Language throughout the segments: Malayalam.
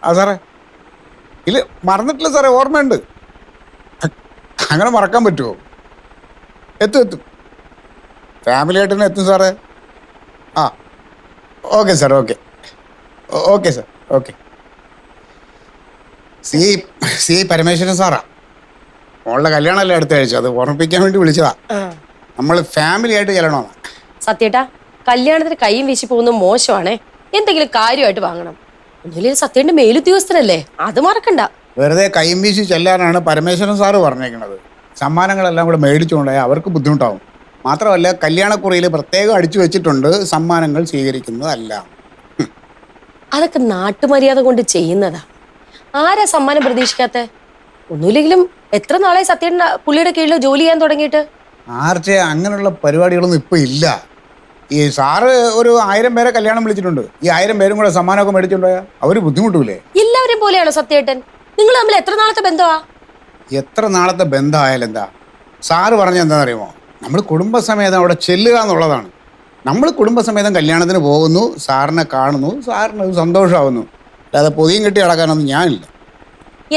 ആ സാറേ, ഇല്ല മറന്നിട്ടില്ല സാറേ, ഓർമ്മയുണ്ട്. അങ്ങനെ മറക്കാൻ പറ്റുമോ? എത്തും ഫാമിലി ആയിട്ട് തന്നെ എത്തും സാറേ. ആ okay sir, okay sir, okay. C Parameswaran സാറാ. മോളുടെ കല്യാണമല്ലേ അടുത്ത ആഴ്ച, അത് ഓർമ്മിപ്പിക്കാൻ വേണ്ടി വിളിച്ചതാ. നമ്മൾ ഫാമിലി ആയിട്ട് ചെല്ലണമെന്നാ. സത്യേട്ടാ, കല്യാണത്തിന് കൈയും വീശി പോകുന്നത് മോശമാണേ. എന്തെങ്കിലും കാര്യമായിട്ട് വാങ്ങണം. ഒന്നുമില്ല, സത്യേന്റെ മേലുദ്യോഗസ്ഥനല്ലേ, അത് മറക്കണ്ട. വെറുതെ കൈയും വീശി ചെല്ലാനാണ് പരമേശ്വരൻ സാറ് പറഞ്ഞേക്കണത്. സമ്മാനങ്ങളെല്ലാം കൂടെ മേടിച്ചുകൊണ്ടായാൽ അവർക്ക് ബുദ്ധിമുട്ടാവും. മാത്രമല്ല, കല്യാണക്കുറിയിൽ പ്രത്യേകം അടിച്ചു വെച്ചിട്ടുണ്ട് സമ്മാനങ്ങൾ സ്വീകരിക്കുന്നതല്ല. അതൊക്കെ നാട്ടുമര്യാദ കൊണ്ട് ചെയ്യുന്നതാ. ആരാ സമ്മാനം പ്രതീക്ഷിക്കാത്ത? ഒന്നുമില്ലെങ്കിലും എത്ര നാളായി സത്യേട്ടൻ പുള്ളിയുടെ കീഴിൽ ജോലി ചെയ്യാൻ തുടങ്ങിയിട്ട്? ആർച്ചെ അങ്ങനെയുള്ള പരിപാടികളൊന്നും ഇപ്പൊ ഇല്ല. ഈ സാറ് ഒരു 1000 പേരെ കല്യാണം വിളിച്ചിട്ടുണ്ട്. ഈ 1000 പേരും കൂടെ സമ്മാനമൊക്കെ മേടിച്ചിട്ടുണ്ടായാൽ അവര് ബുദ്ധിമുട്ടൂലേ? എല്ലാവരും പോലെയാണോ സത്യേട്ടൻ? നിങ്ങൾ തമ്മിൽ എത്ര നാളത്തെ ബന്ധമാ? എത്ര നാളത്തെ ബന്ധമായാലും എന്താ? സാറ് പറഞ്ഞ എന്താണെന്നറിയുമോ? നമ്മൾ കുടുംബസമേതം അവിടെ ചെല്ലുക എന്നുള്ളതാണ്. നമ്മൾ കുടുംബസമേതം കല്യാണത്തിന് പോകുന്നു, സാറിനെ കാണുന്നു, സാറിന് സന്തോഷമാവുന്നു. അല്ലാതെ പൊതിയും കെട്ടി അടക്കാനൊന്നും ഞാനില്ല.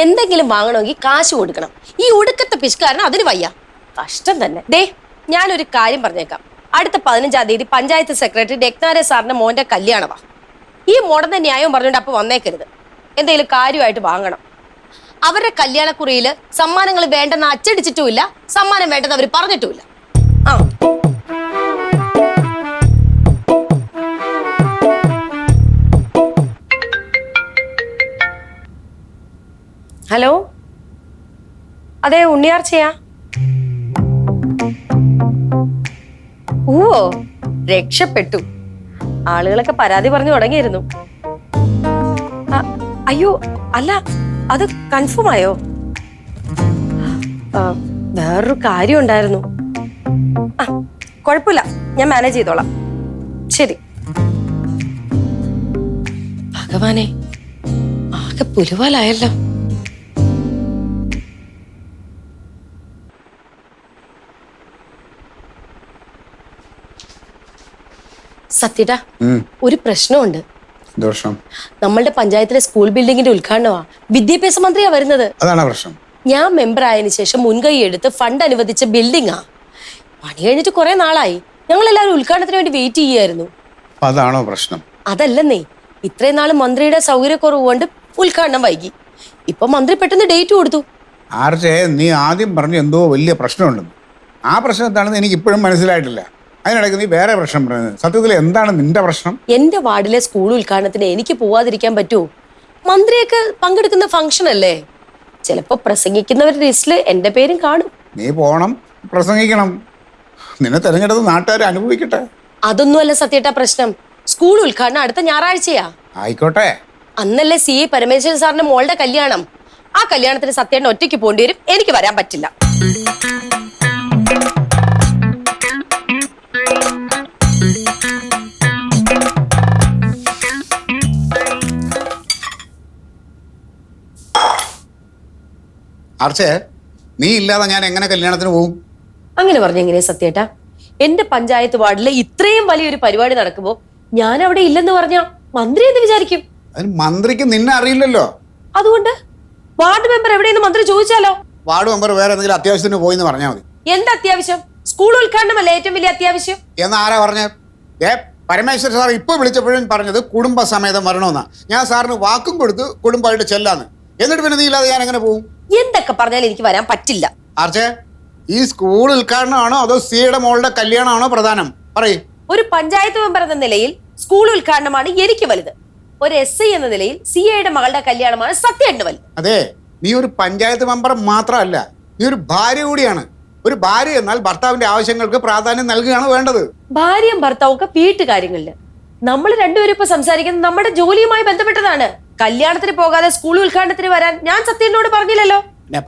എന്തെങ്കിലും വാങ്ങണമെങ്കിൽ കാശ് കൊടുക്കണം. ഈ ഒടുക്കത്തെ പിശുക്കാരന് അതിന് വയ്യ. കഷ്ടം തന്നെ. ദേ, ഞാനൊരു കാര്യം പറഞ്ഞേക്കാം. അടുത്ത 15-ാം തീയതി പഞ്ചായത്ത് സെക്രട്ടറി രത്നാരെ സാറിന്റെ മോന്റെ കല്യാണമാ. ഈ മോടന്റെ ന്യായം പറഞ്ഞുകൊണ്ട് അപ്പൊ വന്നേക്കരുത്. എന്തെങ്കിലും കാര്യമായിട്ട് വാങ്ങണം. അവരുടെ കല്യാണക്കുറിയിൽ സമ്മാനങ്ങൾ വേണ്ടെന്ന് അച്ചടിച്ചിട്ടുമില്ല, സമ്മാനം വേണ്ടെന്ന് അവർ പറഞ്ഞിട്ടുമില്ല. ആ ഹലോ, അതെ, ഉണ്ണിയാർച്ചയാ? ഓ, രക്ഷപ്പെട്ടു. ആളുകളൊക്കെ പരാതി പറഞ്ഞു തുടങ്ങിയിരുന്നു. അയ്യോ അല്ല, അത് കൺഫേം ആയോ? വേറൊരു കാര്യം ഉണ്ടായിരുന്നു. ആ, കുഴപ്പമില്ല, ഞാൻ മാനേജ് ചെയ്തോളാം. ശരി. ഭഗവാനെ, ആകെ പുലുവാലായല്ലോ. സത്യടാ, ഒരു പ്രശ്നമുണ്ട്. നമ്മളുടെ പഞ്ചായത്തിലെ സ്കൂൾ ബിൽഡിങ്ങിന്റെ ഉദ്ഘാടനമാ. വിദ്യാഭ്യാസ മന്ത്രിയാ വരുന്നത്. അതാണ് പ്രശ്നം. ഞാൻ മെമ്പർ ആയതിനു ശേഷം മുൻകൈ എടുത്ത് ഫണ്ട് അനുവദിച്ച ബിൽഡിങ്ങാ. പണി കഴിഞ്ഞിട്ട് കുറെ നാളായി. ഞങ്ങൾ എല്ലാവരും ഉദ്ഘാടനത്തിന് വേണ്ടി വെയിറ്റ് ചെയ്യായിരുന്നു. അതാണോ പ്രശ്നം? അതല്ലെന്നേ, ഇത്രയും നാള് മന്ത്രിയുടെ സൗകര്യക്കുറവ് കൊണ്ട് ഉദ്ഘാടനം വൈകി. ഇപ്പൊ മന്ത്രി പെട്ടെന്ന് ഡേറ്റ് കൊടുത്തു. ആർച്ചേ, നീ ആദ്യം പറഞ്ഞു എന്തോ വലിയ പ്രശ്നമുണ്ടെന്ന്. ആ പ്രശ്നം എന്താണെന്ന് എനിക്ക് ഇപ്പോഴും മനസ്സിലായിട്ടില്ല. അതിനിടയ്ക്ക് നീ വേറെ പ്രശ്നം പറയുന്നത്. സത്യത്തിൽ എന്താണ് നിന്റെ പ്രശ്നം? എന്റെ വാർഡിലെ സ്കൂൾ ഉദ്ഘാടനത്തിന് എനിക്ക് പോവാതിരിക്കാൻ പറ്റുമോ? മന്ത്രിയൊക്കെ പങ്കെടുക്കുന്ന ഫംഗ്ഷൻ അല്ലേ. ചിലപ്പോ പ്രസംഗിക്കുന്നവരുടെ ലിസ്റ്റില് എന്റെ പേരും കാണും. നീ പോണം, പ്രസംഗിക്കണം. നിന്നെ തെരഞ്ഞെടുത്ത് നാട്ടുകാർ അനുഭവിക്കട്ടെ. അതൊന്നുമല്ല സത്യേട്ടാ പ്രശ്നം. സ്കൂൾ ഉദ്ഘാടനം അടുത്ത ഞായറാഴ്ചയാ. ആയിക്കോട്ടെ. അന്നല്ലേ സി പരമേശ്വരൻ സാറിന്റെ മോളുടെ കല്യാണം. ആ കല്യാണത്തിന് സത്യേട്ടൻ ഒറ്റയ്ക്ക് പോകേണ്ടി വരും. എനിക്ക് വരാൻ പറ്റില്ല. ആർച്ചേ, നീ ഇല്ലാതെ ഞാൻ എങ്ങനെ കല്യാണത്തിന് പോകും? അങ്ങനെ പറഞ്ഞെങ്ങനെയാ സത്യേട്ടാ? എന്റെ പഞ്ചായത്ത് വാർഡില് ഇത്രയും വലിയൊരു പരിപാടി നടക്കുമ്പോ ഞാൻ അവിടെ ഇല്ലെന്ന് പറഞ്ഞ മന്ത്രി എന്ന് വിചാരിക്കും. അതിന് മന്ത്രിക്ക് നിന്നെ അറിയില്ലല്ലോ. അതുകൊണ്ട് വാർഡ് മെമ്പർ എവിടെയെന്ന് മന്ത്രി ചോദിച്ചാലോ? വാർഡ് മെമ്പർ വേറെ എന്തെങ്കിലും അത്യാവശ്യത്തിന് പോയിന്ന് പറഞ്ഞാൽ മതി. എന്താ അത്യാവശ്യം? സ്കൂൾ ഉദ്ഘാടനമല്ലേ ഏറ്റവും വലിയ അത്യാവശ്യം. എന്ന് ആരാ പറഞ്ഞ? പരമേശ്വര സാർ ഇപ്പൊ വിളിച്ചപ്പോഴും പറഞ്ഞത് കുടുംബസമേതം വരണമെന്നാ. ഞാൻ സാറിന് വാക്കും കൊടുത്ത് കുടുംബമായിട്ട് ചെല്ലാന്ന്. എന്നിട്ട് പിന്നെ നീ ഇല്ലാതെ ഞാൻ എങ്ങനെ പോകും? എന്തൊക്കെ പറഞ്ഞാലും എനിക്ക് വരാൻ പറ്റില്ല. ആർച്ചേ, ഈ സ്കൂൾ ഉദ്ഘാടനമാണോ അതോ സിയുടെ മോളുടെ കല്യാണമാണോ പ്രധാനം? പറയ്. ഒരു പഞ്ചായത്ത് മെമ്പർ എന്ന നിലയിൽ സ്കൂൾ ഉദ്ഘാടനമാണ് എനിക്ക് വലുത്. ഒരു SI എന്ന നിലയിൽ സിയുടെ മകളുടെ കല്യാണമാണ് സത്യേട്ടന് വലുത്. അതെ, നീ ഒരു പഞ്ചായത്ത് മെമ്പർ മാത്രമല്ല, നീ ഒരു ഭാര്യ കൂടിയാണ്. ഒരു ഭാര്യ എന്നാൽ ഭർത്താവിന്റെ ആവശ്യങ്ങൾക്ക് പ്രാധാന്യം നൽകുകയാണ് വേണ്ടത്. ഭാര്യയും ഭർത്താവും ഒക്കെ വീട്ടുകാര്യങ്ങളില്. നമ്മൾ രണ്ടുപേരും ഇപ്പൊ സംസാരിക്കുന്നത് നമ്മുടെ ജോലിയുമായി ബന്ധപ്പെട്ടതാണ്. കല്യാണത്തിന് പോകാതെ സ്കൂൾ ഉദ്ഘാടനത്തിന് വരാൻ ഞാൻ സത്യനോട് പറഞ്ഞില്ലല്ലോ.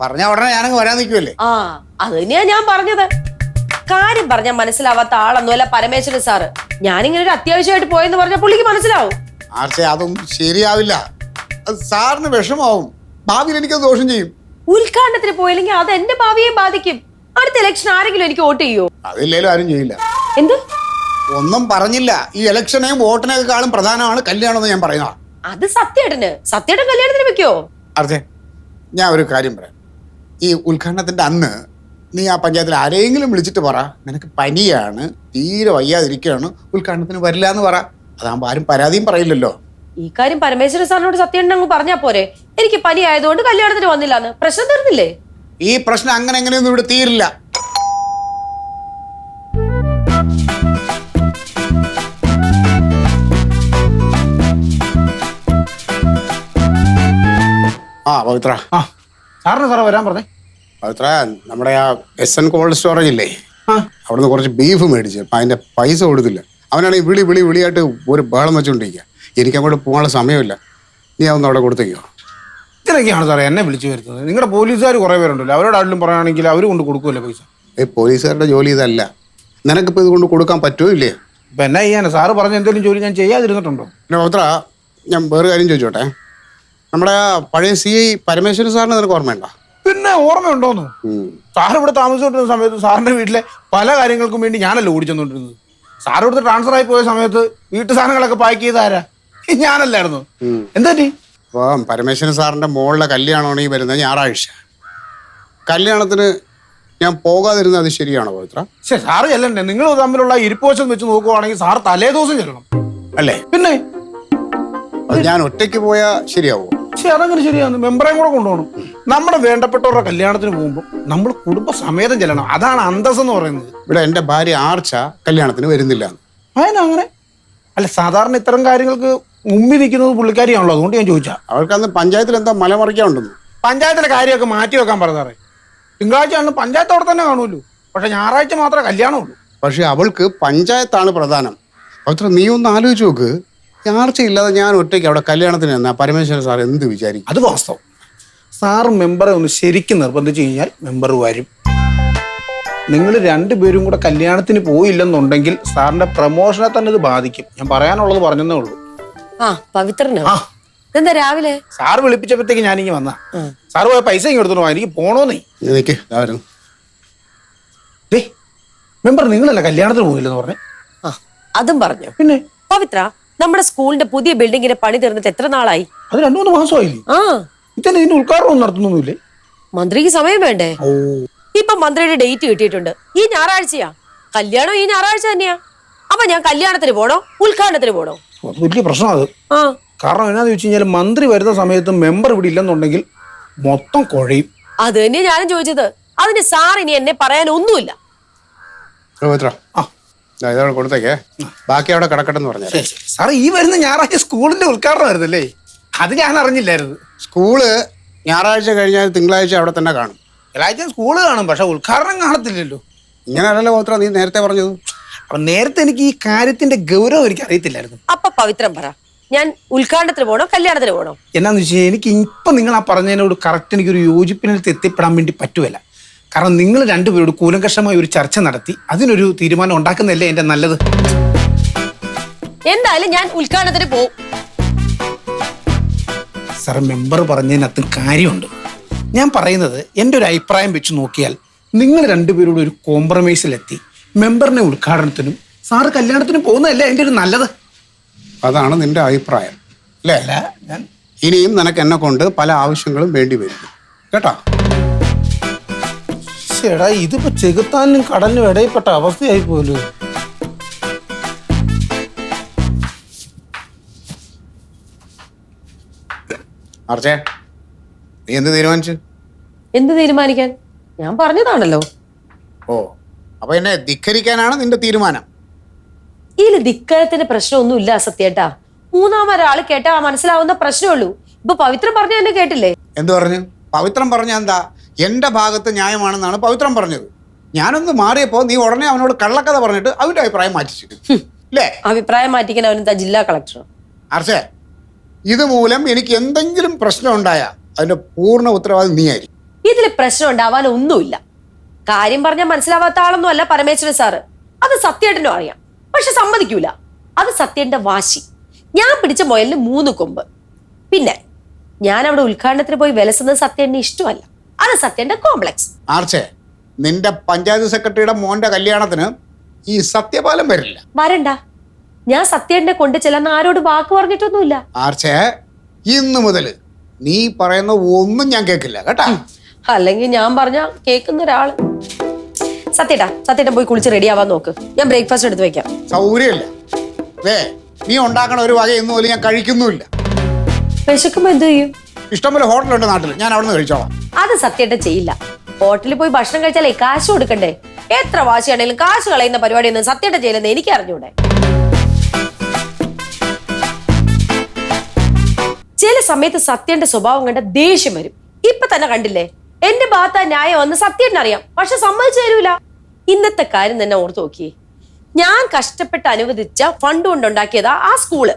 പറഞ്ഞ ഉടനെ ഞാനങ്ങ് വരാൻ നിൽക്കുമല്ലേ? ആ, അത് തന്നെയാ ഞാൻ പറഞ്ഞത്. കാര്യം പറഞ്ഞാൽ മനസ്സിലാവാത്ത ആളൊന്നുമല്ല പരമേശ്വരൻ സാറ്. ഞാനിങ്ങനെ ഒരു അത്യാവശ്യമായിട്ട് പോയെന്ന് പറഞ്ഞ പുള്ളിക്ക് മനസ്സിലാവും. ആർച്ചേ, അതൊന്നും ശരിയാവില്ല. അത് സാറിന് വിഷമാവും. ഭാവിയിൽ എനിക്കത് ദോഷം ചെയ്യും. ഉദ്ഘാടനത്തിന് പോയില്ലെങ്കിൽ അത് എന്റെ ഭാവിയെ ബാധിക്കും. അടുത്ത ഇലക്ഷൻ ആരെങ്കിലും എനിക്ക് വോട്ട് ചെയ്യോ? അതില്ലേലും ആരും ചെയ്യില്ല. എന്ത്? ഒന്നും പറഞ്ഞില്ല. ഈ ഇലക്ഷനെയും വോട്ടിനേക്കാളും പ്രധാനമാണ് കല്യാണം എന്ന് ഞാൻ പറയുന്ന. അത് സത്യേട്ടൻ കല്യാണത്തിന് വെക്കോ? അർച്ചേ, ഞാൻ ഒരു കാര്യം പറയാം. ഈ ഉദ്ഘാടനത്തിന്റെ അന്ന് നീ ആ പഞ്ചായത്തിൽ ആരെങ്കിലും വിളിച്ചിട്ട് പറ, നിനക്ക് പനിയാണ്, തീരെ വയ്യാതിരിക്കുകയാണ്, ഉദ്ഘാടനത്തിന് വരില്ല എന്ന് പറ. അതാകുമ്പോൾ ആരും പരാതിയും പറയില്ലല്ലോ. ഈ കാര്യം പരമേശ്വരൻ സാറിനോട് സത്യേട്ടൻ അങ്ങ് പറഞ്ഞാ പോരെ? എനിക്ക് പനി ആയതുകൊണ്ട് കല്യാണത്തിന് വന്നില്ലാന്ന്. പ്രശ്നം തീർന്നില്ലേ? ഈ പ്രശ്നം അങ്ങനെ എങ്ങനെയൊന്നും ഇവിടെ തീരില്ല. പവിത്ര, സാറിന് സാറേ വരാൻ പറഞ്ഞേ. പവിത്ര, നമ്മുടെ ആ SN കോൾഡ് സ്റ്റോറേജ് ഇല്ലേ, അവിടുന്ന് കുറച്ച് ബീഫ് മേടിച്ച്, അപ്പം അതിന്റെ പൈസ കൊടുത്തില്ല. അവനാണെങ്കിൽ വിളിയായിട്ട് ഒരു ബഹളം വെച്ചുകൊണ്ടിരിക്കുക. എനിക്ക് അങ്ങോട്ട് പോകാനുള്ള സമയമില്ല. നീ അതൊന്നും അവിടെ കൊടുത്തേക്കോ. ഇതിനൊക്കെയാണ് സാറേ എന്നെ വിളിച്ചു വരുന്നത്. നിങ്ങളുടെ പോലീസുകാർ കുറേ പേരുണ്ടല്ലോ, അവരോട് ആരെങ്കിലും പറയുകയാണെങ്കിൽ അവർ കൊണ്ട് കൊടുക്കുമല്ലോ പൈസ. പോലീസുകാരുടെ ജോലി ഇതല്ല. നിനക്കിപ്പോൾ ഇത് കൊണ്ട് കൊടുക്കാൻ പറ്റുമോ ഇല്ലേ? ഇപ്പം എന്നാ ചെയ്യാൻ? സാറ് പറഞ്ഞ എന്തെങ്കിലും ജോലി ഞാൻ ചെയ്യാതിരുന്നിട്ടുണ്ടോ? പിന്നെ പവിത്ര, ഞാൻ വേറെ കാര്യം ചോദിച്ചോട്ടെ. നമ്മുടെ പഴയ CI പരമേശ്വരൻ സാറിന് നിനക്ക് ഓർമ്മയുണ്ടോ? പിന്നെ ഓർമ്മയുണ്ടോന്ന്? സാർ ഇവിടെ താമസിച്ചുകൊണ്ടിരുന്ന സമയത്ത് സാറിന്റെ വീട്ടിലെ പല കാര്യങ്ങൾക്കും വേണ്ടി ഞാനല്ലോ ഓടിച്ചെന്നോണ്ടിരുന്നത്. സാർ ഇവിടുത്തെ ട്രാൻസ്ഫർ ആയി പോയ സമയത്ത് വീട്ടു സാധനങ്ങളൊക്കെ പാക്ക് ചെയ്ത ആരാ? ഞാനല്ലായിരുന്നു. എന്താ അപ്പം പരമേശ്വരൻ സാറിന്റെ മോളുടെ കല്യാണമാണ് ഈ വരുന്നത് ഞായറാഴ്ച. കല്യാണത്തിന് ഞാൻ പോകാതിരുന്നത് അത് ശരിയാണോ പവിത്ര? ശരി, സാറ് ചെല്ലണ്ടേ? നിങ്ങൾ തമ്മിലുള്ള ഇരിപ്പോശം വെച്ച് നോക്കുവാണെങ്കിൽ സാർ തലേ ദിവസം ചെല്ലണം അല്ലേ? പിന്നെ ഞാൻ ഒറ്റയ്ക്ക് പോയാൽ ശരിയാവോ? പക്ഷെ അതങ്ങനെ ശരിയാണ്. മെമ്പറേയും കൂടെ കൊണ്ടുപോകണം. നമ്മുടെ വേണ്ടപ്പെട്ടവരുടെ കല്യാണത്തിന് പോകുമ്പോൾ നമ്മൾ കുടുംബസമേതം ചെല്ലണം. അതാണ് അന്തസ് എന്ന് പറയുന്നത്. ഇവിടെ എൻ്റെ ഭാര്യ ആർച്ച കല്യാണത്തിന് വരുന്നില്ല. അങ്ങനെ അല്ല, സാധാരണ ഇത്തരം കാര്യങ്ങൾക്ക് മുമ്പിൽ നിൽക്കുന്നത് പുള്ളിക്കാരിയാണല്ലോ. അതുകൊണ്ട് ഞാൻ ചോദിച്ചാ. അവൾക്കന്ന് പഞ്ചായത്തിൽ എന്താ മലമറിക്കാനുണ്ടെന്ന്. പഞ്ചായത്തിലെ കാര്യമൊക്കെ മാറ്റി വെക്കാൻ പറഞ്ഞാറേ. തിങ്കളാഴ്ച ആണ് പഞ്ചായത്ത് അവിടെ തന്നെ കാണുമല്ലോ. പക്ഷെ ഞായറാഴ്ച മാത്രമേ കല്യാണമുള്ളൂ. പക്ഷെ അവൾക്ക് പഞ്ചായത്താണ് പ്രധാനം. പവിത്ര, നീ ഒന്ന് ആലോചിച്ച് നോക്ക്. ആർച്ച ഇല്ലാതെ ഞാൻ ഒറ്റയ്ക്ക് അവിടെ കല്യാണത്തിന് എന്നാ പരമേശ്വരൻ സാർ എന്ത് വിചാരിക്കും? അത് വാസ്തവം. സാറ് മെമ്പറെ ഒന്ന് ശരിക്കും നിർബന്ധിച്ചു കഴിഞ്ഞാൽ മെമ്പർ വരും. നിങ്ങൾ രണ്ടുപേരും കൂടെ കല്യാണത്തിന് പോയില്ലെന്നുണ്ടെങ്കിൽ സാറിന്റെ പ്രമോഷനെ തന്നെ ഇത് ബാധിക്കും. ഞാൻ പറയാനുള്ളത് പറഞ്ഞതേ ഉള്ളൂ. പവിത്രനോ? എന്താ രാവിലെ സാറ് വിളിപ്പിച്ചപ്പോഴത്തേക്ക് ഞാനിങ്ങി വന്ന. സാറ് പോയ പൈസ ഇങ്ങ് എടുത്തോളൂ, എനിക്ക് പോണോന്നേ. മെമ്പർ നിങ്ങളല്ല കല്യാണത്തിന് പോയില്ലെന്ന് പറഞ്ഞേ? അതും പറഞ്ഞു. പിന്നെ പവിത്ര, നമ്മുടെ സ്കൂളിന്റെ പുതിയ ബിൽഡിങ്ങിന്റെ പണി തീർന്നിട്ട് എത്ര നാളായി? അത് 2-3 മാസമായില്ലേ? ഇതന്നെ ഇതിന്റെ ഉദ്ഘാടനം നടത്തുന്നൊന്നുമില്ലേ? മന്ത്രിക്ക് സമയം വേണ്ടേ? ഇപ്പൊ മന്ത്രിയുടെ ഡേറ്റ് കിട്ടിയിട്ടുണ്ട്. ഈ ഞായറാഴ്ചയാ കല്യാണം. ഈ ഞായറാഴ്ച തന്നെയാ. അപ്പൊ ഞാൻ കല്യാണത്തിന് പോണോ ഉദ്ഘാടനത്തിന് പോണോ? അത് വലിയ പ്രശ്നം. അത് കാരണം എന്നാന്ന് ചോദിച്ചു കഴിഞ്ഞാൽ മന്ത്രി വരുന്ന സമയത്ത് മെമ്പർ ഇവിടെ ഇല്ലെന്നുണ്ടെങ്കിൽ മൊത്തം കുഴയും. അത് തന്നെയാ ഞാനും ചോദിച്ചത്. അതിന് സാർ ഇനി എന്നെ പറയാൻ ഒന്നുമില്ല. കൊടുത്തേക്കേ, ബാക്കി അവിടെ കിടക്കട്ടെന്ന് പറഞ്ഞു. സാർ, ഈ വരുന്ന ഞായറാഴ്ച സ്കൂളിന്റെ ഉദ്ഘാടനം ആയിരുന്നല്ലേ? അത് ഞാൻ അറിഞ്ഞില്ലായിരുന്നു. സ്കൂള് ഞായറാഴ്ച കഴിഞ്ഞാൽ തിങ്കളാഴ്ച അവിടെ തന്നെ കാണും. തിങ്കളാഴ്ച സ്കൂള് കാണും, പക്ഷെ ഉദ്ഘാടനം കാണത്തില്ലല്ലോ. ഇങ്ങനെയല്ലല്ലോ പവിത്ര നീ നേരത്തെ പറഞ്ഞത്. അപ്പൊ നേരത്തെ എനിക്ക് ഈ കാര്യത്തിന്റെ ഗൗരവം എനിക്ക് അറിയത്തില്ലായിരുന്നു. അപ്പൊ പവിത്രം പറ, ഞാൻ ഉദ്ഘാടനത്തിന് പോണോ കല്യാണത്തിന് പോണോ? എന്നാന്ന് വെച്ചാൽ എനിക്ക് ഇപ്പൊ നിങ്ങൾ ആ പറഞ്ഞതിനോട് കറക്റ്റ് എനിക്കൊരു യോജിപ്പിനടുത്ത് എത്തിപ്പെടാൻ വേണ്ടി പറ്റുമല്ല. കാരണം നിങ്ങൾ രണ്ടുപേരോട് കൂലങ്കഷമായ ഒരു ചർച്ച നടത്തി അതിനൊരു തീരുമാനം ഉണ്ടാക്കുന്നതല്ലേ എന്റെ നല്ലത്. എന്തായാലും ഞാൻ ഉദ്ഘാടനത്തിന് പോവും. സാർ, മെമ്പർ പറഞ്ഞതിനകത്ത് കാര്യമുണ്ട്. ഞാൻ പറയുന്നത് എൻ്റെ ഒരു അഭിപ്രായം വെച്ച് നോക്കിയാൽ നിങ്ങൾ രണ്ടുപേരോട് ഒരു കോംപ്രമൈസിലെത്തി മെമ്പറിനെ ഉദ്ഘാടനത്തിനും സാറ് കല്യാണത്തിനും പോകുന്നതല്ലേ എൻ്റെ ഒരു നല്ലത്. അതാണ് നിന്റെ അഭിപ്രായം അല്ലേ? അല്ല, ഞാൻ ഇനിയും നിനക്ക് എന്നെ കൊണ്ട് പല ആവശ്യങ്ങളും വേണ്ടി വരും കേട്ടോ. ചേടാ, ഇതിപ്പോ ചെകുത്താനും കടലിനും ഇടയിൽപ്പെട്ട അവസ്ഥയായി പോലും. ആർച്ചേ, നീ എന്ത് തീരുമാനിച്ചു? എന്ത് തീരുമാനിക്കാൻ? ഞാൻ പറഞ്ഞതാണല്ലോ. ഓ, അപ്പൊ എന്നെ ധിക്കരിക്കാനാണ് നിന്റെ തീരുമാനം? ഇതിൽ ധിക്കാരത്തിന്റെ പ്രശ്നമൊന്നും ഇല്ല സത്യേട്ടാ. മൂന്നാമൊരാള് കേട്ടാ മനസ്സിലാവുന്ന പ്രശ്നമുള്ളൂ. ഇപ്പൊ പവിത്രം പറഞ്ഞ എന്നെ കേട്ടില്ലേ? എന്ത് പറഞ്ഞു? പവിത്രം പറഞ്ഞ എന്താ? എന്റെ ഭാഗത്ത് ന്യായമാണെന്നാണ് പവിത്രം പറഞ്ഞത്. ഞാനൊന്ന് മാറിയപ്പോ നീ ഉടനെ അവനോട് കള്ളക്കഥ പറഞ്ഞിട്ട് അവന്റെ അഭിപ്രായം മാറ്റിച്ചു അല്ലേ? അഭിപ്രായം മാറ്റിക്കാൻ അവനെന്താ ജില്ലാ കളക്ടർ? ആർച്ചേ, ഇതുമൂലം എനിക്ക് എന്തെങ്കിലും പ്രശ്നം ഉണ്ടായാ അതിന്റെ പൂർണ്ണ ഉത്തരവാദിത്വം നീ ആയിരിക്കും. ഇതിൽ പ്രശ്നം ഉണ്ടാവാൻ ഒന്നുമില്ല. കാര്യം പറഞ്ഞാൽ മനസ്സിലാവാത്ത ആളൊന്നും അല്ല പരമേശ്വരൻ സാറ്. അത് സത്യേട്ടനും അറിയാം. പക്ഷെ സമ്മതിക്കൂല. അത് സത്യേട്ടന്റെ വാശി. ഞാൻ പിടിച്ച മുയലിന് 3 കൊമ്പ്. പിന്നെ ഞാൻ അവിടെ ഉദ്ഘാടനത്തിന് പോയി വിലസുന്നത് സത്യേട്ടന് ഇഷ്ടമല്ല. അത് സത്യേട്ടന്റെ കോംപ്ലക്സ്. ആർച്ചേ, നിന്റെ പഞ്ചായത്ത് സെക്രട്ടറിയുടെ മോന്റെ കല്യാണത്തിന് ഈ സത്യപാലം വരില്ല. വരണ്ട. ഞാൻ സത്യേട്ടനെ കൊണ്ടു ചെല്ലാന്ന് ആരോട് വാക്ക് പറഞ്ഞിട്ടൊന്നുമില്ല. ആർച്ചേ, ഇന്ന് മുതൽ നീ പറയുന്ന ഒന്നും ഞാൻ കേൾക്കില്ല കേട്ടാ. അല്ലെങ്കിൽ ഞാൻ പറഞ്ഞ കേൾക്കുന്ന ഒരാള്. സത്യേട്ടൻ പോയി കുളിച്ച് റെഡി ആവാൻ നോക്ക്. ഞാൻ ബ്രേക്ക്ഫാസ്റ്റ് എടുത്ത് വെക്കാം. സൗകര്യമില്ല. നീ ഉണ്ടാക്കണ ഒരു വക ഇന്ന് പോലും ഞാൻ കഴിക്കുന്നുമില്ല. വിശക്കുമ്പോ എന്ത് ചെയ്യും? ഇഷ്ടംപോലെ ഹോട്ടലുണ്ട് നാട്ടിൽ, ഞാൻ അവിടെ നിന്ന് കഴിച്ചോളാം. അത് സത്യേട്ടൻ ചെയ്യില്ല. ഹോട്ടലിൽ പോയി ഭക്ഷണം കഴിച്ചാലേ കാശ് കൊടുക്കണ്ടേ? എത്ര വാശിയാണെങ്കിലും കാശ് കളയുന്ന പരിപാടിയൊന്നും സത്യേട്ടൻ ചെയ്യില്ലെന്ന് എനിക്ക് അറിഞ്ഞൂടെ. ചില സമയത്ത് സത്യേട്ടന്റെ സ്വഭാവം കണ്ട ദേഷ്യം വരും. ഇപ്പൊ തന്നെ കണ്ടില്ലേ, എന്റെ ഭാഗത്ത് ന്യായം വന്ന് സത്യേട്ടൻ അറിയാം, പക്ഷെ സമ്മതിച്ചു തരൂല. ഇന്നത്തെ കാര്യം തന്നെ ഓർത്ത് നോക്കിയേ. ഞാൻ കഷ്ടപ്പെട്ട് അനുവദിച്ച ഫണ്ട് കൊണ്ടുണ്ടാക്കിയതാ ആ സ്കൂള്.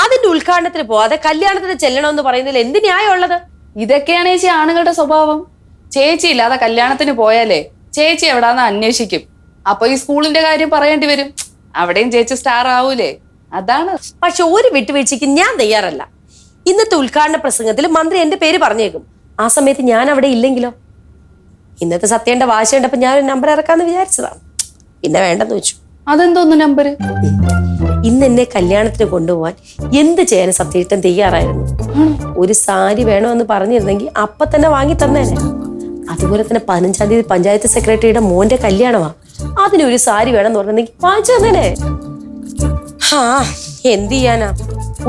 അതിന്റെ ഉദ്ഘാടനത്തിന് പോവാതെ കല്യാണത്തിന് ചെല്ലണമെന്ന് പറയുന്നതിൽ എന്ത് ന്യായമുള്ളത്? ഇതൊക്കെയാണ് ചേച്ചി ആണുങ്ങളുടെ സ്വഭാവം. ചേച്ചി ഇല്ലാതെ കല്യാണത്തിന് പോയാലേ ചേച്ചി എവിടാന്ന് അന്വേഷിക്കും. അപ്പൊ ഈ സ്കൂളിന്റെ കാര്യം പറയേണ്ടി വരും. അവിടെയും ചേച്ചി സ്റ്റാർ ആവൂലേ? അതാണ്. പക്ഷെ ഒരു വിട്ടുവീഴ്ചയ്ക്ക് ഞാൻ തയ്യാറല്ല. ഇന്നത്തെ ഉദ്ഘാടന പ്രസംഗത്തിൽ മന്ത്രി എന്റെ പേര് പറഞ്ഞേക്കും. ആ സമയത്ത് ഞാൻ അവിടെ ഇല്ലെങ്കിലോ? ഇന്നത്തെ സത്യേന്റെ വാശ കണ്ടപ്പോ ഞാൻ ഒരു നമ്പർ ഇറക്കാന്ന് വിചാരിച്ചതാണ്. പിന്നെ വേണ്ടെന്ന് വെച്ചു. അതെന്തോന്നു നമ്പര്? ഇന്ന് എന്നെ കല്യാണത്തിന് കൊണ്ടുപോവാൻ എന്ത് ചെയ്യാനും സത്യേട്ടൻ തയ്യാറായിരുന്നു. ഒരു സാരി വേണമെന്ന് പറഞ്ഞിരുന്നെങ്കിൽ അപ്പൊ തന്നെ വാങ്ങി തന്നേനെ. അതുപോലെ തന്നെ 15-ാം തീയതി പഞ്ചായത്ത് സെക്രട്ടറിയുടെ മോന്റെ കല്യാണമാ. അതിനൊരു സാരി വേണമെന്ന് പറഞ്ഞിരുന്നെങ്കിൽ വാങ്ങിച്ചു തന്നേനെ. എന്ത് ചെയ്യാനാ,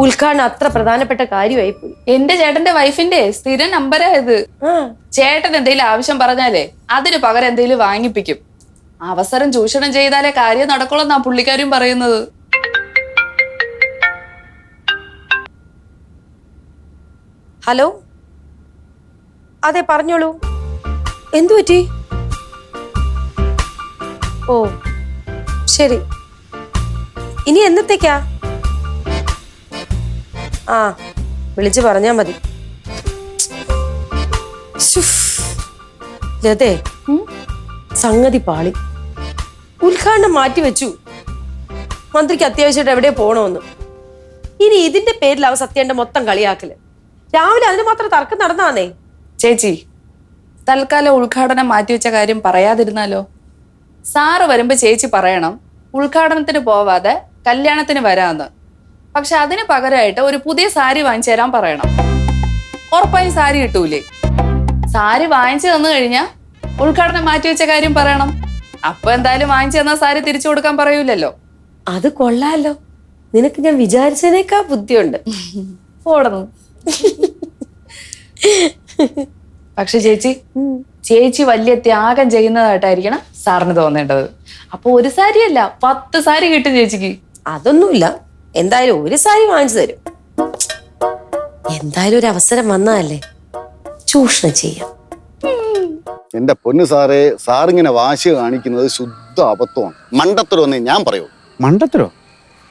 ഉദ്ഘാടനം അത്ര പ്രധാനപ്പെട്ട കാര്യമായി പോയി. എന്റെ ചേട്ടന്റെ വൈഫിന്റെ സ്ഥിരം നമ്പരായത്. ചേട്ടൻ എന്തെങ്കിലും ആവശ്യം പറഞ്ഞാലേ അതിന് പകരം എന്തെങ്കിലും വാങ്ങിപ്പിക്കും. അവസരം ചൂഷണം ചെയ്താലേ കാര്യം നടക്കുള്ളൂന്നാ പുള്ളിക്കാരും പറയുന്നത്. ഹലോ, അതെ പറഞ്ഞോളൂ. എന്തു പറ്റി? ഓ ശരി, ഇനി എന്നത്തേക്കാ? ആ, വിളിച്ചു പറഞ്ഞാ മതി. ലതേ, സംഗതി പാളി. ഉദ്ഘാടനം മാറ്റിവെച്ചു. മന്ത്രിക്ക് അത്യാവശ്യമായിട്ട് എവിടെ പോണോന്ന്. ഇനി ഇതിന്റെ പേരിലാവും സത്യേന്റെ മൊത്തം കളിയാക്കല്. രാവിലെ അതിന് മാത്രം തർക്കം നടന്നാന്നേ. ചേച്ചി, തൽക്കാലം ഉദ്ഘാടനം മാറ്റിവെച്ച കാര്യം പറയാതിരുന്നാലോ? സാറ് വരുമ്പോ ചേച്ചി പറയണം ഉദ്ഘാടനത്തിന് പോവാതെ കല്യാണത്തിന് വരാന്ന്. പക്ഷെ അതിന് പകരമായിട്ട് ഒരു പുതിയ സാരി വാങ്ങിച്ചു തരാൻ പറയണം. ഉറപ്പായും സാരി കിട്ടൂലേ? സാരി വാങ്ങിച്ചു തന്നു കഴിഞ്ഞാ ഉദ്ഘാടനം മാറ്റിവെച്ച കാര്യം പറയണം. അപ്പൊ എന്തായാലും വാങ്ങിച്ചു തന്ന സാരി തിരിച്ചു കൊടുക്കാൻ പറയൂലല്ലോ. അത് കൊള്ളാലോ. നിനക്ക് ഞാൻ വിചാരിച്ചതിനേക്കാ ബുദ്ധിയുണ്ട്. ഓടുന്നു. പക്ഷെ ചേച്ചി വലിയ ത്യാഗം ചെയ്യുന്നതായിട്ടായിരിക്കണം സാറിന് തോന്നേണ്ടത്. അപ്പൊ ഒരു സാരിയല്ല 10 സാരി കിട്ടും ചേച്ചിക്ക്. അതൊന്നുമില്ല, എന്തായാലും ഒരു സാരി വാങ്ങിച്ചു തരും. എന്തായാലും ഒരു അവസരം വന്നതല്ലേ, ചൂഷണം ചെയ്യാം. എന്റെ പൊന്നു സാറേ, സാറിങ്ങനെ വാശി കാണിക്കുന്നത് ശുദ്ധ അബദ്ധമാണ്. മണ്ടത്തരമെന്നേ ഞാൻ പറയൂ. മണ്ടത്തരോ?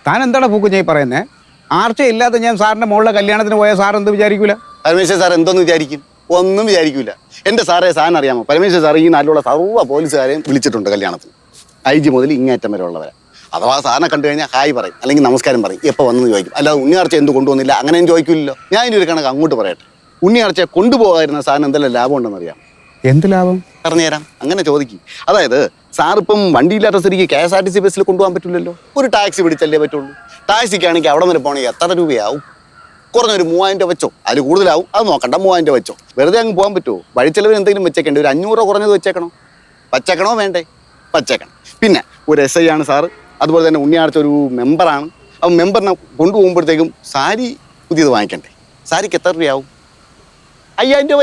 താൻ എന്താണ് പൂക്കുഞ്ഞായി പറയുന്നേ? ആർച്ച ഇല്ലാതെ ഞാൻ സാറിന്റെ മോളുടെ കല്യാണത്തിന് പോയാൽ സാർ എന്ത് വിചാരിക്കൂല? പരമേശ്വര സാർ എന്തോന്ന് വിചാരിക്കും? ഒന്നും വിചാരിക്കൂല. എന്റെ സാറേ, സാറിന് അറിയാമോ, പരമേശ്വര സാർ ഈ നാട്ടിലുള്ള സർവ്വ പോലീസുകാരെയും വിളിച്ചിട്ടുണ്ട് കല്യാണത്തിന്. IG മുതൽ ഇങ്ങേറ്റം വരെ ഉള്ളവരെ. അഥവാ സാറിനെ കണ്ടു കഴിഞ്ഞാൽ ഹായ് പറയും, അല്ലെങ്കിൽ നമസ്കാരം പറയും, എപ്പോൾ വന്നെന്ന് ചോദിക്കും. അല്ലാതെ ഉണ്ണിയാർച്ച എന്ത് കൊണ്ടുവന്നില്ല അങ്ങനെയും ചോദിക്കില്ലല്ലോ. ഞാൻ ഇനി ഒരു കണക്ക് അങ്ങോട്ട് പറയട്ടെ. ഉണ്ണിയാർച്ചയെ കൊണ്ടുപോകാതിരുന്ന സാറിന് എന്തെല്ലാം ലാഭം ഉണ്ടെന്ന് അറിയാം? എന്ത് ലാഭം? പറഞ്ഞുതരാം. അങ്ങനെ ചോദിക്കും. അതായത് സാറിപ്പം വണ്ടിയില്ലാത്ത സ്ഥിതിക്ക് KSRTC ബസ്സിൽ കൊണ്ടുപോകാൻ പറ്റില്ലല്ലോ. ഒരു ടാക്സി പിടിച്ചല്ലേ പറ്റുള്ളൂ. ടാക്സിക്കാണെങ്കിൽ അവിടെ വരെ പോകണമെങ്കിൽ എത്ര രൂപയാവും? കുറഞ്ഞൊരു 3000 രൂപ വെച്ചോ. അതിൽ കൂടുതലാവും, അത് നോക്കണ്ട, 3000 രൂപ വെച്ചോ. വെറുതെ അങ്ങ് പോകാൻ പറ്റുമോ? വഴിച്ചെലവിന് എന്തെങ്കിലും വെച്ചേക്കേണ്ടി ഒരു 500 രൂപ കുറഞ്ഞത് വെച്ചേക്കണോ? വച്ചേക്കണോ വേണ്ടേ? വച്ചേക്കണം. പിന്നെ ഒരു SI ആണ് സാറ്. അതുപോലെ തന്നെ ഉണ്ണിയാർച്ച ഒരു മെമ്പറാണ്. അപ്പം മെമ്പറിനെ കൊണ്ടുപോകുമ്പോഴത്തേക്കും സാരി പുതിയത് വാങ്ങിക്കണ്ടേ? സാരിക്ക് എത്ര രൂപയാവും? 5000 രൂപ.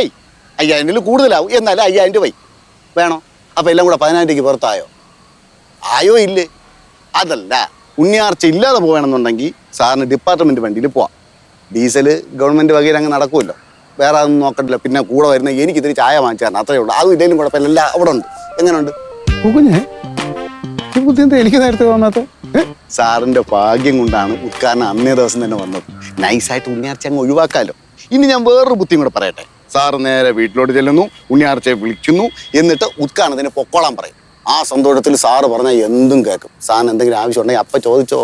5000 രൂപ കൂടുതലാവും, എന്നാലും 5000 രൂപ വേണോ? അപ്പം എല്ലാം കൂടെ 10000 രൂപയ്ക്ക് പുറത്തായോ? ആയോ ഇല്ലേ? അതല്ല, ഉണ്ണിയാർച്ച ഇല്ലാതെ പോകണമെന്നുണ്ടെങ്കിൽ സാറിന് ഡിപ്പാർട്ട്മെൻറ്റ് വണ്ടിയിൽ പോവാം. ഡീസല് ഗവൺമെൻറ് വകയിൽ അങ്ങ് നടക്കുമല്ലോ. വേറെ അതൊന്നും നോക്കണ്ടല്ലോ. പിന്നെ കൂടെ വരുന്ന എനിക്ക് ഇതിരി ചായ വാങ്ങിച്ചു തരണം, അത്രയേ ഉള്ളൂ. അതും ഇല്ലെങ്കിലും കുഴപ്പമില്ല, എല്ലാം അവിടെ ഉണ്ട്. എങ്ങനെയുണ്ട്? പൂക്കുഞ്ഞേ, ഈ ബുദ്ധി എന്താ എനിക്ക് നേരത്തെ തോന്നാത്ത? സാറിൻ്റെ ഭാഗ്യം കൊണ്ടാണ് ഉദ്ഘാടനം അന്നേ ദിവസം തന്നെ വന്നത്. നൈസായിട്ട് ഉണ്ണിയാർച്ച അങ്ങ് ഒഴിവാക്കാമല്ലോ. ഇനി ഞാൻ വേറൊരു ബുദ്ധിയും കൂടെ പറയട്ടെ. സാറ് നേരെ വീട്ടിലോട്ട് ചെല്ലുന്നു, ഉണ്ണിയാർച്ചയെ വിളിക്കുന്നു, എന്നിട്ട് ഉദ്ഘാടനത്തിന് പൊക്കോളാൻ പറയും. ആ സന്തോഷത്തിൽ സാറ് പറഞ്ഞാൽ എന്തും കേൾക്കും. സാറിന് എന്തെങ്കിലും ആവശ്യമുണ്ടെങ്കിൽ അപ്പം ചോദിച്ചോ.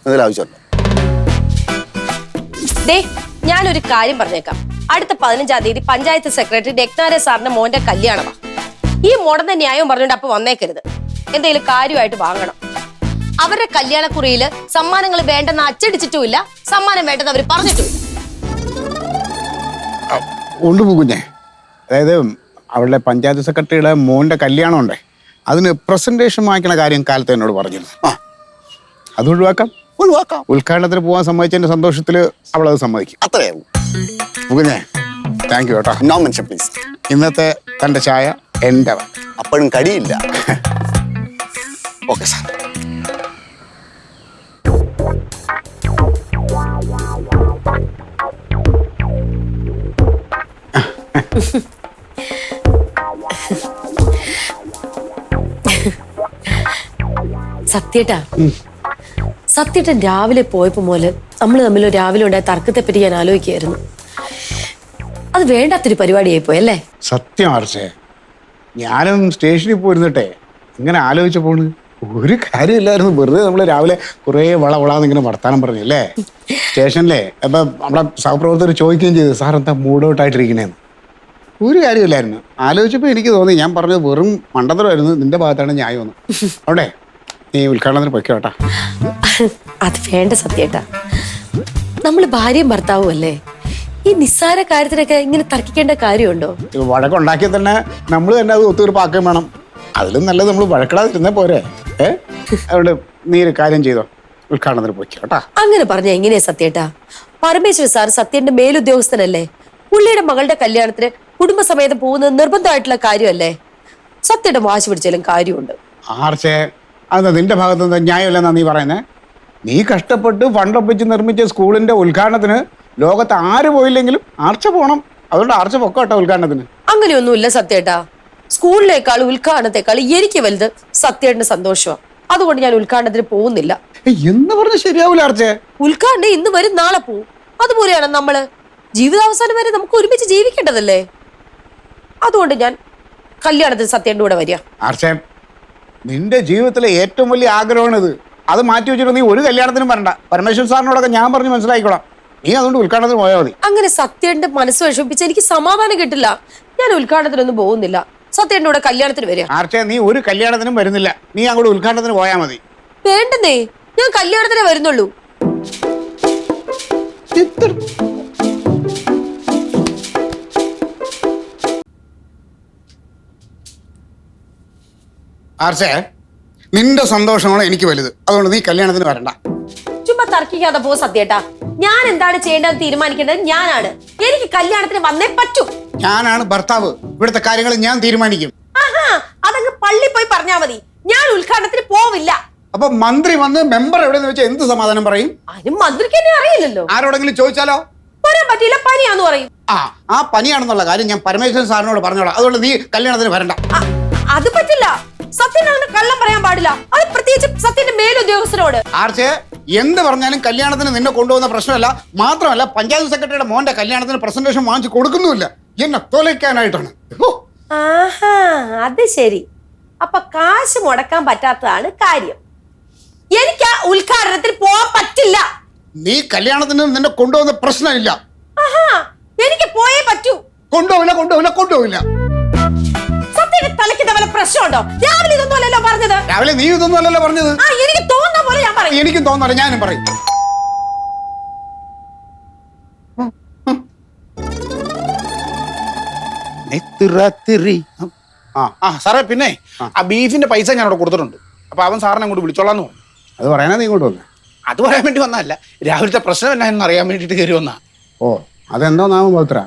എന്തെങ്കിലും ആവശ്യമുണ്ടോ? ഞാനൊരു കാര്യം പറഞ്ഞേക്കാം. അടുത്ത 15-ാം തീയതി പഞ്ചായത്ത് സെക്രട്ടറി ഡെക്നാരെ സാറിന്റെ മോന്റെ കല്യാണമാണ്. ഈ മുടന്ന ന്യായം പറഞ്ഞുകൊണ്ട് അപ്പൊ വന്നേക്കരുത്. എന്തെങ്കിലും കാര്യമായിട്ട് വാങ്ങണം. അവരുടെ കല്യാണക്കുറിയില് സമ്മാനങ്ങൾ വേണ്ടെന്ന് അച്ചടിച്ചിട്ടുമില്ല, സമ്മാനം വേണ്ടെന്ന് അവർ പറഞ്ഞിട്ടുമില്ല. കൊണ്ടുപോകുഞ്ഞേ, അതായത് അവളുടെ പഞ്ചായത്ത് സെക്രട്ടറിയുടെ മോന്റെ കല്യാണം ഉണ്ടേ, അതിന് പ്രസന്റേഷൻ വാങ്ങിക്കണ കാര്യം കാലത്ത് എന്നോട് പറഞ്ഞിരുന്നു. അത് ഒഴിവാക്കാം. ഉദ്ഘാടനത്തിന് പോകാൻ സമ്മതിച്ചതിന്റെ സന്തോഷത്തില് അവളത് സമ്മതിക്കും. അത്രയാവും. മുകുഞ്ഞേ, താങ്ക് യു കേട്ടോ. No mention please. ഇന്നത്തെ തന്റെ ചായ എൻ്റെ വക. അപ്പോഴും കടിയില്ല. Okay sir. സത്യേട്ടൻ രാവിലെ പോയപ്പോ മുതല് നമ്മൾ തമ്മിൽ രാവിലെ ഉണ്ടായ തർക്കത്തെ പറ്റി ഞാൻ ആലോചിക്കുകയായിരുന്നു. അത് വേണ്ടാത്തൊരു പരിപാടിയായി പോയി അല്ലേ? സത്യം ആർച്ചേ, ഞാനും സ്റ്റേഷനിൽ പോയിരുന്നിട്ടെ ഇങ്ങനെ ആലോചിച്ചപ്പോൾ ഒരു കാര്യമില്ലായിരുന്നു. വെറുതെ നമ്മൾ രാവിലെ കുറേ വളവളാന്ന് ഇങ്ങനെ വർത്താനം പറഞ്ഞു അല്ലേ സ്റ്റേഷനിലെ. അപ്പൊ നമ്മുടെ സഹപ്രവർത്തകർ ചോദിക്കുകയും ചെയ്തു, സാർ എന്താ മൂഡ് ഔട്ട് ആയിട്ടിരിക്കണേന്ന്. ഒരു കാര്യമില്ലായിരുന്നു. ആലോചിച്ചപ്പോൾ എനിക്ക് തോന്നി ഞാൻ പറഞ്ഞത് വെറും മണ്ടത്തരമായിരുന്നു, നിന്റെ ഭാഗത്താണ് ന്യായമെന്ന്. അവിടെ നീ ഉദ്ഘാടനത്തിന് പൊയ്ക്കോ കേട്ടാ. അത് വേണ്ട സത്യേട്ടാ, നമ്മൾ ഭാര്യയും ഭർത്താവും അല്ലേ, ഈ നിസ്സാര കാര്യത്തിനൊക്കെ ഇങ്ങനെ തർക്കിക്കേണ്ട കാര്യമുണ്ടോ? വഴക്കുണ്ടാക്കിയാൽ തന്നെ നമ്മൾ തന്നെ അത് ഒത്തുതീർപ്പാക്കുകയും വേണം. അതിലും നല്ലത് നമ്മൾ വഴക്കിടാതിരുന്നേ പോരെ. അതുകൊണ്ട് നീ ഒരു കാര്യം ചെയ്തോ, ഉദ്ഘാടനത്തിന് പൊയ്ക്കോ കേട്ടാ. അങ്ങനെ പറഞ്ഞ എങ്ങനെയാ സത്യേട്ടാ? പരമേശ്വര സാർ സത്യന്റെ മേലുദ്യോഗസ്ഥനല്ലേ? പുള്ളിയുടെ മകളുടെ കല്യാണത്തിന് കുടുംബസമേതം പോകുന്നത് നിർബന്ധമായിട്ടുള്ള കാര്യമല്ലേ? സത്യയുടെ വാശി പിടിച്ചാലും കാര്യമുണ്ട്. ആർച്ചേ, അത് നിന്റെ ഭാഗത്ത് നിന്ന് ന്യായമില്ലെന്നാ നീ പറയുന്നേ? നീ കഷ്ടപ്പെട്ട് ഫണ്ടൊപ്പിച്ച് നിർമ്മിച്ച സ്കൂളിന്റെ ഉദ്ഘാടനത്തിന് ലോകത്ത് ആര് പോയില്ലെങ്കിലും ആർച്ച പോകണം. അതുകൊണ്ട് ആർച്ച പൊക്കോട്ടെ ഉദ്ഘാടനത്തിന്. അങ്ങനെയൊന്നുമില്ല സത്യേട്ടാ. സ്കൂളിനേക്കാൾ ഉദ്ഘാടനത്തെക്കാൾ എനിക്ക് വലുത് സത്യേട്ടന്റെ സന്തോഷമാണ്. അതുകൊണ്ട് ഞാൻ ഉദ്ഘാടനത്തിന് പോകുന്നില്ല. എന്ന് പറഞ്ഞ ശരിയാവൂല ആർച്ചേ. ഉദ്ഘാടനം ഇന്ന് വരും, നാളെ പോവും. അതുപോലെയാണ് നമ്മള്. ജീവിതാവസാനം വരെ നമുക്ക് ഒരുമിച്ച് ജീവിക്കേണ്ടതല്ലേ? അതുകൊണ്ട് ഞാൻ കല്യാണത്തിന് സത്യേട്ടൻ്റെ കൂടെ വരിക. ആർച്ചേ, നിന്റെ ജീവിതത്തിലെ ഏറ്റവും വലിയ ആഗ്രഹമാണിത്. അത് മാറ്റി വെച്ചിട്ട് നീ ഒരു കല്യാണത്തിനും വരണ്ട. പരമേശ്വരൻ സാറിനോടൊക്കെ ഞാൻ പറഞ്ഞ് മനസ്സിലാക്കിക്കോളാം. നീ അതുകൊണ്ട് ഉദ്ഘാടനത്തിന് പോയാൽ മതി. അങ്ങനെ സത്യേട്ടന്റെ മനസ്സ് വിഷമിപ്പിച്ച് എനിക്ക് സമാധാനം കിട്ടില്ല. ഞാൻ ഉദ്ഘാടനത്തിനൊന്നും പോകുന്നില്ല. സത്യേട്ടൻ്റെ കൂടെ കല്യാണത്തിന് വരിക. ആർച്ചേ, നീ ഒരു കല്യാണത്തിനും വരുന്നില്ല. നീ അങ്ങോട്ട് ഉദ്ഘാടനത്തിന് പോയാൽ മതി. വേണ്ടെന്നേ, ഞാൻ കല്യാണത്തിനെ വരുന്നുള്ളൂ. ആർച്ചേ, നിന്റെ സന്തോഷമാണ് എനിക്ക് വലുത്. അതുകൊണ്ട് നീ കല്യാണത്തിന് വരണ്ട. ചുമ്മാ തർക്കിക്കാതെ പോ സത്യേട്ടാ. ഞാൻ എന്താണ് ചെയ്യേണ്ടതെന്ന് തീരുമാനിക്കേണ്ടത് ഞാനാണ്. എനിക്ക് കല്യാണത്തിന് വന്നേ പറ്റൂ. ഞാനാണ് ഭർത്താവ്. ഇവിടുത്തെ കാര്യങ്ങൾ ഞാൻ തീരുമാനിക്കും. ആഹാ, അതങ്ങ് പള്ളി പോയി പറഞ്ഞാ മതി. ഞാൻ ഉദ്ഘാടനത്തിന് പോവില്ല. അപ്പൊ മന്ത്രി വന്ന് മെമ്പർ എവിടെന്ന് വെച്ചാൽ എന്ത് സമാധാനം പറയും? അതിന് മന്ത്രിക്ക് എന്നെ അറിയില്ലല്ലോ. ആരോടെങ്കിലും ചോദിച്ചാലോ? വരാൻ പറ്റിയില്ല, പനിയാന്ന് പറയും. ആ പനിയാണെന്നുള്ള കാര്യം ഞാൻ പരമേശ്വരൻ സാറിനോട് പറഞ്ഞോളാം. അതുകൊണ്ട് നീ കല്യാണത്തിന് വരണ്ട. അത് പറ്റില്ല. സത്യൻ അങ്ങനെ കള്ളം പറയാൻ പാടില്ല. അത് പ്രത്യേകിച്ച് സത്യന്റെ മേലുദ്യോഗസ്ഥരോട്. ആർച്ചേ, എന്ത് പറഞ്ഞാലും കല്യാണത്തിന് നിന്നെ കൊണ്ടുപോകുന്ന പ്രശ്നമല്ല. മാത്രമല്ല പഞ്ചായത്ത് സെക്രട്ടറിയുടെ മോന്റെ കല്യാണത്തിന് പ്രസന്റേഷൻ വാങ്ങിച്ചു കൊടുക്കുന്നുമില്ല. എന്നെ തോലയ്ക്കാനായിട്ടാണ്. ആഹാ, അത് ശരി. അപ്പൊ കാശ് മുടക്കാൻ പറ്റാത്തതാണ് കാര്യം. എനിക്ക് ആ ഉദ്ഘാടനത്തിൽ പോകാൻ പറ്റില്ല. നീ കല്യാണത്തിന് നിന്നെ കൊണ്ടുപോകുന്ന പ്രശ്നമില്ല. ആഹാ, എനിക്ക് പോയേ പറ്റൂ. കൊണ്ടുപോവില്ല. സത്യന്റെ തലയ്ക്ക് വല്ല പ്രശ്നമുണ്ടോ? രാവിലെ ഇതൊന്നും അല്ലല്ലോ പറഞ്ഞത്. രാവിലെ നീ ഇതൊന്നും അല്ലല്ലോ പറഞ്ഞത്. എനിക്ക് തോന്നുന്ന പോലെ ഞാൻ പറയും. എനിക്കും തോന്നല, ഞാനും പറയും. സാറേ, പിന്നെ ആ ബീഫിന്റെ പൈസ ഞാൻ അവിടെ കൊടുത്തിട്ടുണ്ട്. അപ്പൊ അവൻ സാറിനെ അങ്ങോട്ട് വിളിച്ചോളാന്ന് പറഞ്ഞു. അത് പറയാനാ നീ ഇങ്ങോട്ട് വന്നേ? അത് പറയാൻ വേണ്ടി വന്നതല്ല, രാവിലത്തെ പ്രശ്നം എന്നാന്ന് അറിയാൻ വേണ്ടിട്ട് കയറി വന്നാ. ഓ, അതെന്തോ നാമം പൗത്ര.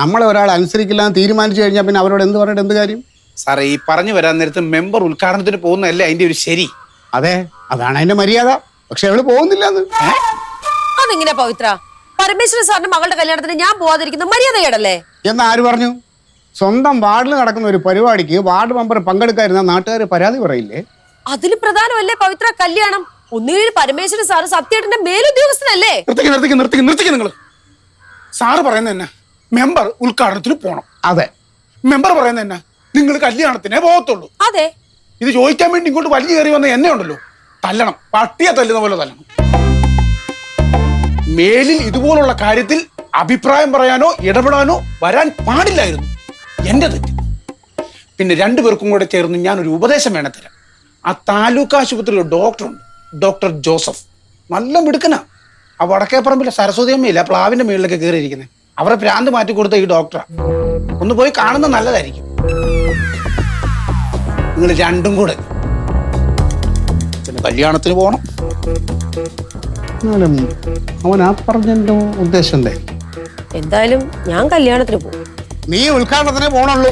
നമ്മളെ ഒരാൾ അനുസരിക്കില്ല എന്ന് തീരുമാനിച്ചു കഴിഞ്ഞാൽ പിന്നെ അവരോട് എന്ത് പറഞ്ഞിട്ട് എന്ത് കാര്യം? സാറേ, ഈ പറഞ്ഞു വരാൻ നേരത്ത് മെമ്പർ ഉദ്ഘാടനത്തിന് പോകുന്നതല്ലേ അതിന്റെ ഒരു ശരി. അതെ, അതാണ് അതിന്റെ മര്യാദ. പക്ഷെ അവള് പോകുന്നില്ല. അതെങ്ങനെ പവിത്ര? പരമേശ്വരൻ സാറിന്റെ മകളുടെ കല്യാണത്തിന് ഞാൻ പോവാതിരിക്കുന്ന മര്യാദകേടല്ലേ? എന്ന് ആര് പറഞ്ഞു? സ്വന്തം വാർഡിൽ നടക്കുന്ന ഒരു പരിപാടിക്ക് വാർഡ് മെമ്പർ പങ്കെടുക്കാതിരുന്ന നാട്ടുകാർ പരാതി പറയില്ലേ? അതിൽ പ്രധാനമല്ലേ പവിത്ര കല്യാണം? ഒന്നുകിൽ പരമേശ്വരൻ സാറ് സത്യേട്ടന്റെ മേലുദ്യോഗസ്ഥനല്ലേ? നിർത്തിക്ക് നിങ്ങൾ. സാറ് പറയുന്നത് തന്നെ മെമ്പർ ഉദ്ഘാടനത്തിന് പോണം. അതെ. മെമ്പർ പറയുന്നത് തന്നെ നിങ്ങൾ കല്യാണത്തിനേ പോകത്തുള്ളൂ. അതെ. ഇത് ചോദിക്കാൻ വേണ്ടി ഇങ്ങോട്ട് വലിയ കയറി വന്ന എന്നെ ഉണ്ടല്ലോ, തല്ലണം. പട്ടിയെ തല്ലുന്ന പോലെ തല്ലണം. മേലിൽ ഇതുപോലുള്ള കാര്യത്തിൽ അഭിപ്രായം പറയാനോ ഇടപെടാനോ വരാൻ പാടില്ലായിരുന്നു. എന്റെ തെറ്റ്. പിന്നെ രണ്ടുപേർക്കും കൂടെ ചേർന്ന് ഞാനൊരു ഉപദേശം വേണം തരാം. ആ താലൂക്ക് ആശുപത്രിയിൽ ഡോക്ടറുണ്ട്, ഡോക്ടർ ജോസഫ്. നല്ല മിടുക്കനാ. ആ വടക്കേപ്പറമ്പിലെ സരസ്വതി അമ്മയില്ല, പ്ലാവിന്റെ മുകളിലൊക്കെ കയറിയിരിക്കുന്നത്. അവരെ ഭ്രാന്ത് മാറ്റി കൊടുത്ത ഈ ഡോക്ടറാ. ഒന്ന് പോയി കാണുന്നത് നല്ലതായിരിക്കും. നിങ്ങൾ രണ്ടും കൂടെ. പിന്നെ കല്യാണത്തിന് പോകണം. എന്നാലും അവൻ ആ പറഞ്ഞെന്തോ ഉദ്ദേശം എന്തായി? എന്തായാലും ഞാൻ കല്യാണത്തിന് പോകും. നീ ഉദ്ഘാടനത്തിന് പോണുള്ളൂ.